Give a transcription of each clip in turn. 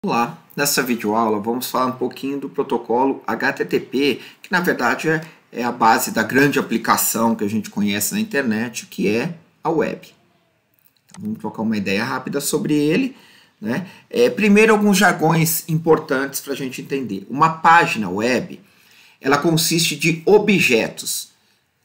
Olá, nessa videoaula vamos falar um pouquinho do protocolo HTTP, que na verdade é a base da grande aplicação que a gente conhece na internet, que é a web. Então, vamos trocar uma ideia rápida sobre ele, né? Primeiro, alguns jargões importantes para a gente entender. Uma página web, ela consiste de objetos.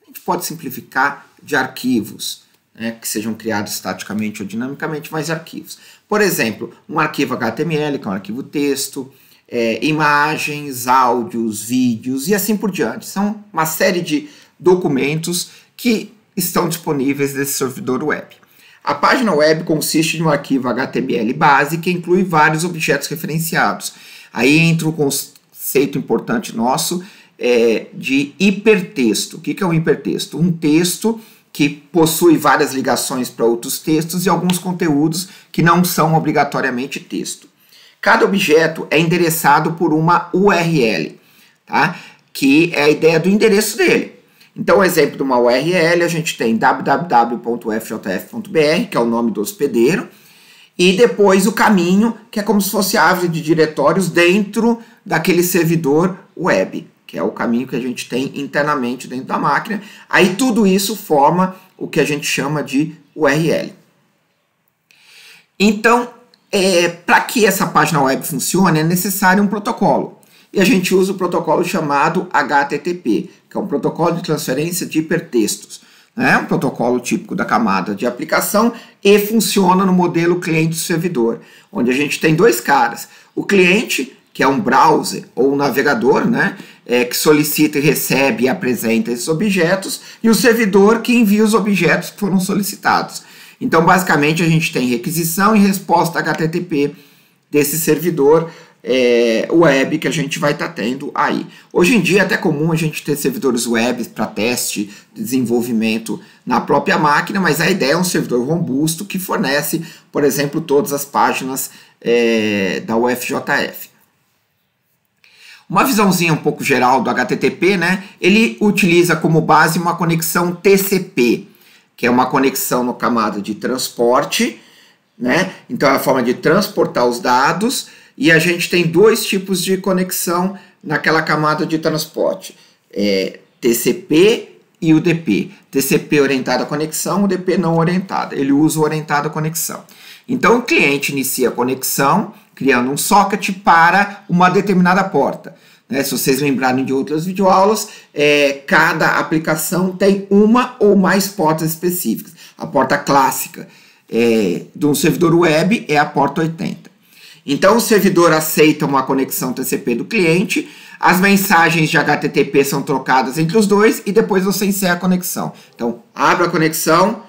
A gente pode simplificar de arquivos, né, que sejam criados estaticamente ou dinamicamente, mas arquivos. Por exemplo, um arquivo HTML, que é um arquivo texto, imagens, áudios, vídeos e assim por diante. São uma série de documentos que estão disponíveis nesse servidor web. A página web consiste de um arquivo HTML base que inclui vários objetos referenciados. Aí entra um conceito importante nosso de hipertexto. O que é um hipertexto? Um texto que possui várias ligações para outros textos e alguns conteúdos que não são obrigatoriamente texto. Cada objeto é endereçado por uma URL, tá? Que é a ideia do endereço dele. Então, o exemplo de uma URL, a gente tem www.fjf.br, que é o nome do hospedeiro, e depois o caminho, que é como se fosse a árvore de diretórios dentro daquele servidor web, que é o caminho que a gente tem internamente dentro da máquina. Aí tudo isso forma o que a gente chama de URL. Então, para que essa página web funcione, é necessário um protocolo. E a gente usa o protocolo chamado HTTP, que é um protocolo de transferência de hipertextos. É um protocolo típico da camada de aplicação e funciona no modelo cliente-servidor, onde a gente tem dois caras. O cliente, que é um browser ou um navegador, né, que solicita e recebe e apresenta esses objetos, e o servidor que envia os objetos que foram solicitados. Então, basicamente, a gente tem requisição e resposta HTTP desse servidor web que a gente vai estar tendo aí. Hoje em dia é até comum a gente ter servidores web para teste, desenvolvimento na própria máquina, mas a ideia é um servidor robusto que fornece, por exemplo, todas as páginas da UFJF. Uma visãozinha um pouco geral do HTTP, né? Ele utiliza como base uma conexão TCP, que é uma conexão no camada de transporte, né? Então é a forma de transportar os dados, e a gente tem dois tipos de conexão naquela camada de transporte, TCP e UDP. TCP orientado à conexão, UDP não orientada. Ele usa o orientado à conexão. Então o cliente inicia a conexão, criando um socket para uma determinada porta. Se vocês lembrarem de outras videoaulas, cada aplicação tem uma ou mais portas específicas. A porta clássica de um servidor web é a porta 80. Então o servidor aceita uma conexão TCP do cliente, as mensagens de HTTP são trocadas entre os dois e depois você encerra a conexão. Então abre a conexão,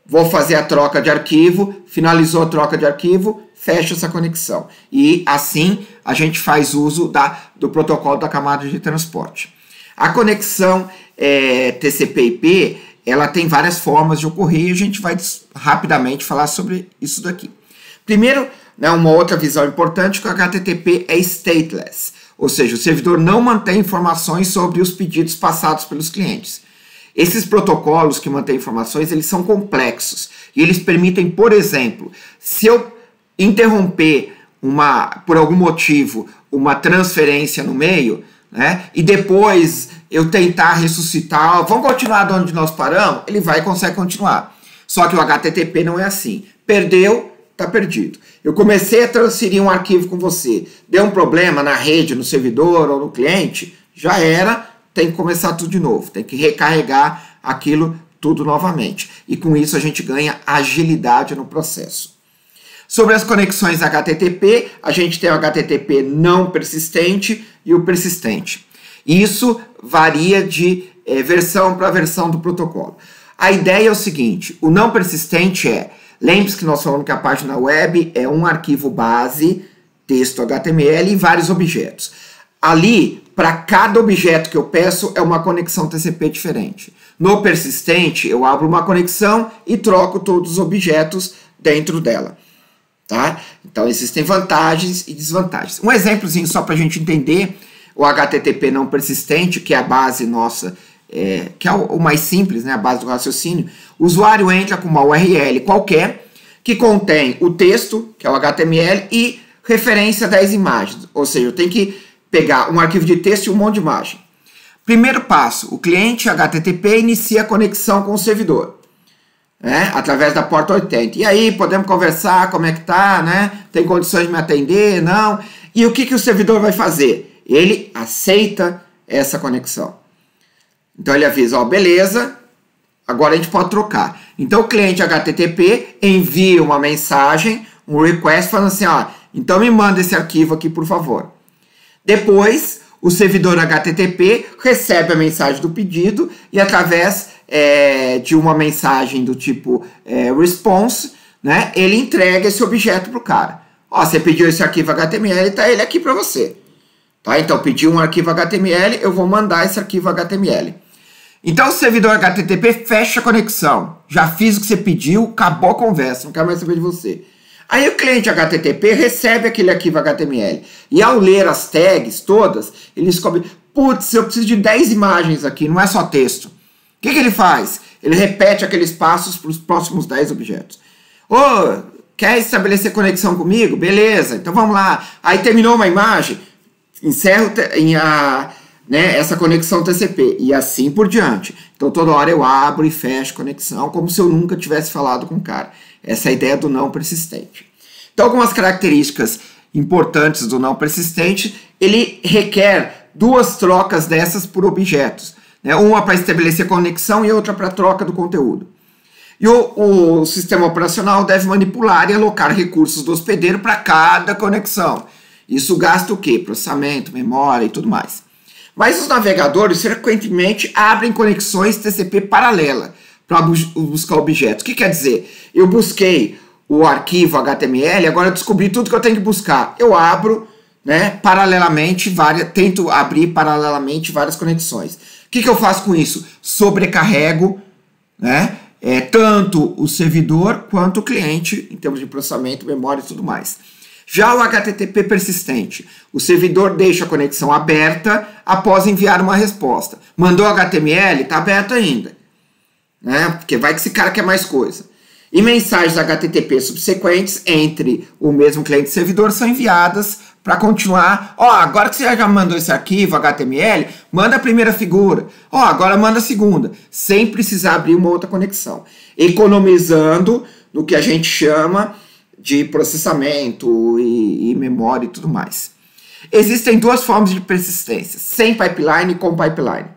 vou fazer a troca de arquivo, finalizou a troca de arquivo, fecha essa conexão. E assim a gente faz uso do protocolo da camada de transporte. A conexão TCP/IP, ela tem várias formas de ocorrer e a gente vai rapidamente falar sobre isso daqui. Primeiro, uma outra visão importante, que o HTTP é stateless, ou seja, o servidor não mantém informações sobre os pedidos passados pelos clientes. Esses protocolos que mantêm informações, eles são complexos e eles permitem, por exemplo, se eu interromper por algum motivo uma transferência no meio, né, e depois eu tentar ressuscitar, vamos continuar de onde nós paramos, ele consegue continuar. Só que o HTTP não é assim. Perdeu, está perdido. Eu comecei a transferir um arquivo com você, deu um problema na rede, no servidor ou no cliente, já era, tem que começar tudo de novo, tem que recarregar aquilo tudo novamente. E com isso a gente ganha agilidade no processo. Sobre as conexões HTTP, a gente tem o HTTP não persistente e o persistente. Isso varia de versão para versão do protocolo. A ideia é o seguinte, o não persistente lembre-se que nós falamos que a página web é um arquivo base, texto HTML e vários objetos. Ali, para cada objeto que eu peço, é uma conexão TCP diferente. No persistente, eu abro uma conexão e troco todos os objetos dentro dela. Tá? Então, existem vantagens e desvantagens. Um exemplozinho só para a gente entender o HTTP não persistente, que é a base nossa, que é o mais simples, né, a base do raciocínio. O usuário entra com uma URL qualquer que contém o texto, que é o HTML, e referência 10 imagens, ou seja, eu tenho que pegar um arquivo de texto e um monte de imagem. Primeiro passo, o cliente HTTP inicia a conexão com o servidor, né, através da porta 80. E aí, podemos conversar, como é que tá, né? Tem condições de me atender? Não. E o que o servidor vai fazer? Ele aceita essa conexão. Então ele avisa, ó, beleza, agora a gente pode trocar. Então o cliente HTTP envia uma mensagem, um request, falando assim, ó, então me manda esse arquivo aqui, por favor. Depois, o servidor HTTP recebe a mensagem do pedido e através de uma mensagem do tipo response, né, ele entrega esse objeto para o cara. Ó, você pediu esse arquivo HTML, tá ele aqui para você. Tá? Então, pediu um arquivo HTML, eu vou mandar esse arquivo HTML. Então, o servidor HTTP fecha a conexão. Já fiz o que você pediu, acabou a conversa, não quero mais saber de você. Aí o cliente HTTP recebe aquele arquivo HTML. E ao ler as tags todas, ele descobre, putz, eu preciso de 10 imagens aqui, não é só texto. O que ele faz? Ele repete aqueles passos para os próximos 10 objetos. Ô, quer estabelecer conexão comigo? Beleza, então vamos lá. Aí terminou uma imagem, encerro essa conexão TCP e assim por diante. Então toda hora eu abro e fecho conexão como se eu nunca tivesse falado com o cara. Essa é a ideia do não persistente. Então algumas características importantes do não persistente, ele requer 2 trocas dessas por objetos, né? Uma para estabelecer conexão e outra para troca do conteúdo. E o sistema operacional deve manipular e alocar recursos do hospedeiro para cada conexão. Isso gasta o quê? Processamento, memória e tudo mais. Mas os navegadores frequentemente abrem conexões TCP paralela para buscar objetos. O que quer dizer? Eu busquei o arquivo HTML, agora eu descobri tudo que eu tenho que buscar. Eu abro, né, paralelamente, tento abrir paralelamente várias conexões. O que eu faço com isso? Sobrecarrego, né, tanto o servidor quanto o cliente, em termos de processamento, memória e tudo mais. Já o HTTP persistente, o servidor deixa a conexão aberta após enviar uma resposta. Mandou HTML, está aberto ainda, né? Porque vai que esse cara quer mais coisa. E mensagens HTTP subsequentes entre o mesmo cliente e servidor são enviadas para continuar. Ó, agora que você já mandou esse arquivo HTML, manda a primeira figura. Ó, agora manda a segunda, sem precisar abrir uma outra conexão, economizando no que a gente chama de processamento e memória e tudo mais. Existem 2 formas de persistência, sem pipeline e com pipeline.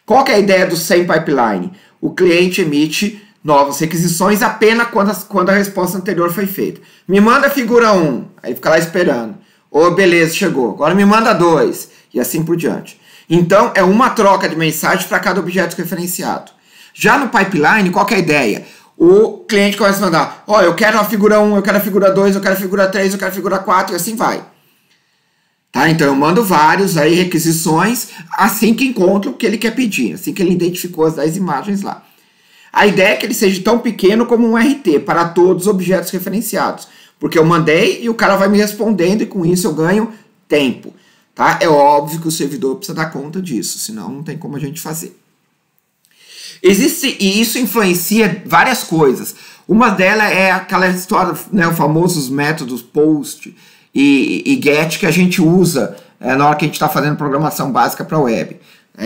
Qual que é a ideia do sem pipeline? O cliente emite novas requisições apenas quando a resposta anterior foi feita. Me manda a figura 1, aí fica lá esperando. Ô, beleza, chegou. Agora me manda 2, e assim por diante. Então, é uma troca de mensagem para cada objeto referenciado. Já no pipeline, qual que é a ideia? O cliente começa a mandar, ó, eu quero a figura 1, eu quero a figura 2, eu quero a figura 3, eu quero a figura 4, e assim vai. Tá? Então eu mando vários aí requisições assim que encontro o que ele quer pedir, assim que ele identificou as 10 imagens lá. A ideia é que ele seja tão pequeno como um RT para todos os objetos referenciados, porque eu mandei e o cara vai me respondendo e com isso eu ganho tempo. Tá? É óbvio que o servidor precisa dar conta disso, senão não tem como a gente fazer. E isso influencia várias coisas. Uma delas é aquela história, né, os famosos métodos POST e GET que a gente usa na hora que a gente está fazendo programação básica para web.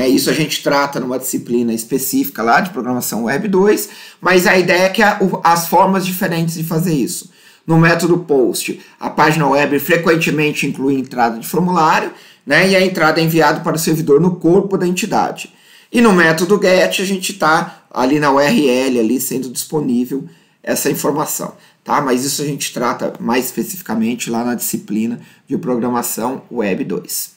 Isso a gente trata numa disciplina específica lá de programação web 2, mas a ideia é que as formas diferentes de fazer isso. No método POST, a página web frequentemente inclui entrada de formulário, né, e a entrada é enviada para o servidor no corpo da entidade. E no método GET a gente está ali na URL, ali sendo disponível essa informação. Tá? Mas isso a gente trata mais especificamente lá na disciplina de programação web 2.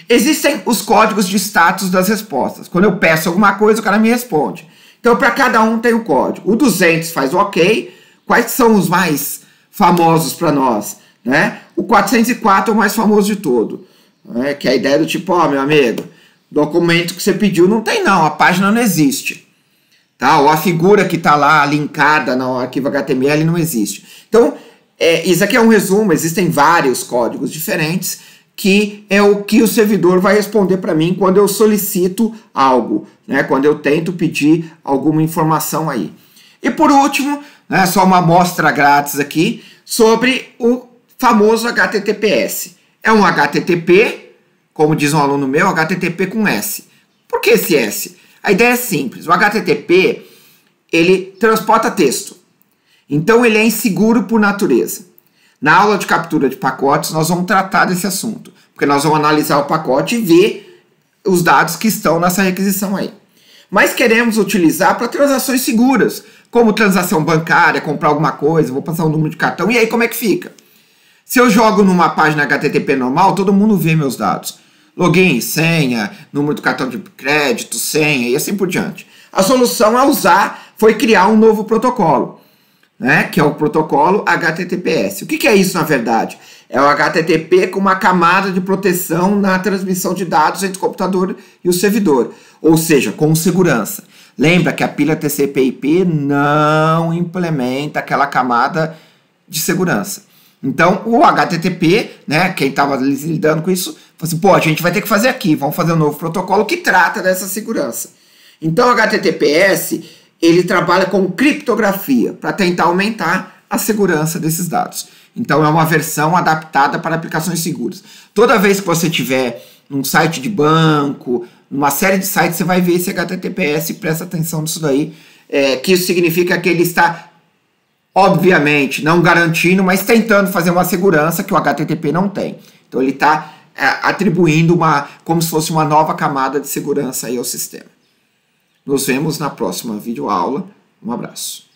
Existem os códigos de status das respostas. Quando eu peço alguma coisa, o cara me responde. Então, para cada um tem um código. O 200 faz o OK. Quais são os mais famosos para nós? Né? O 404 é o mais famoso de todo. Né? Que é a ideia do tipo, ó, meu amigo, documento que você pediu não tem não, a página não existe. Tá? Ou a figura que está lá linkada no arquivo HTML não existe. Então, isso aqui é um resumo, existem vários códigos diferentes, que é o que o servidor vai responder para mim quando eu solicito algo, né? Quando eu tento pedir alguma informação aí. E por último, né, só uma amostra grátis aqui, sobre o famoso HTTPS. É um HTTP, como diz um aluno meu, HTTP com S. Por que esse S? A ideia é simples. O HTTP, ele transporta texto. Então, ele é inseguro por natureza. Na aula de captura de pacotes, nós vamos tratar desse assunto. Porque nós vamos analisar o pacote e ver os dados que estão nessa requisição aí. Mas queremos utilizar para transações seguras, como transação bancária, comprar alguma coisa, vou passar um número de cartão, e aí como é que fica? Se eu jogo numa página HTTP normal, todo mundo vê meus dados. Login, senha, número do cartão de crédito, senha e assim por diante. A solução foi criar um novo protocolo, né, que é o protocolo HTTPS. O que é isso, na verdade? É o HTTP com uma camada de proteção na transmissão de dados entre o computador e o servidor, ou seja, com segurança. Lembra que a pilha TCP/IP não implementa aquela camada de segurança. Então, o HTTP, né, quem estava lidando com isso, falou assim, pô, a gente vai ter que fazer aqui, vamos fazer um novo protocolo que trata dessa segurança. Então, o HTTPS, ele trabalha com criptografia para tentar aumentar a segurança desses dados. Então, é uma versão adaptada para aplicações seguras. Toda vez que você tiver num site de banco, numa série de sites, você vai ver esse HTTPS e presta atenção nisso daí, que isso significa que ele está, obviamente, não garantindo, mas tentando fazer uma segurança que o HTTP não tem. Então, ele está atribuindo como se fosse uma nova camada de segurança aí ao sistema. Nos vemos na próxima videoaula. Um abraço.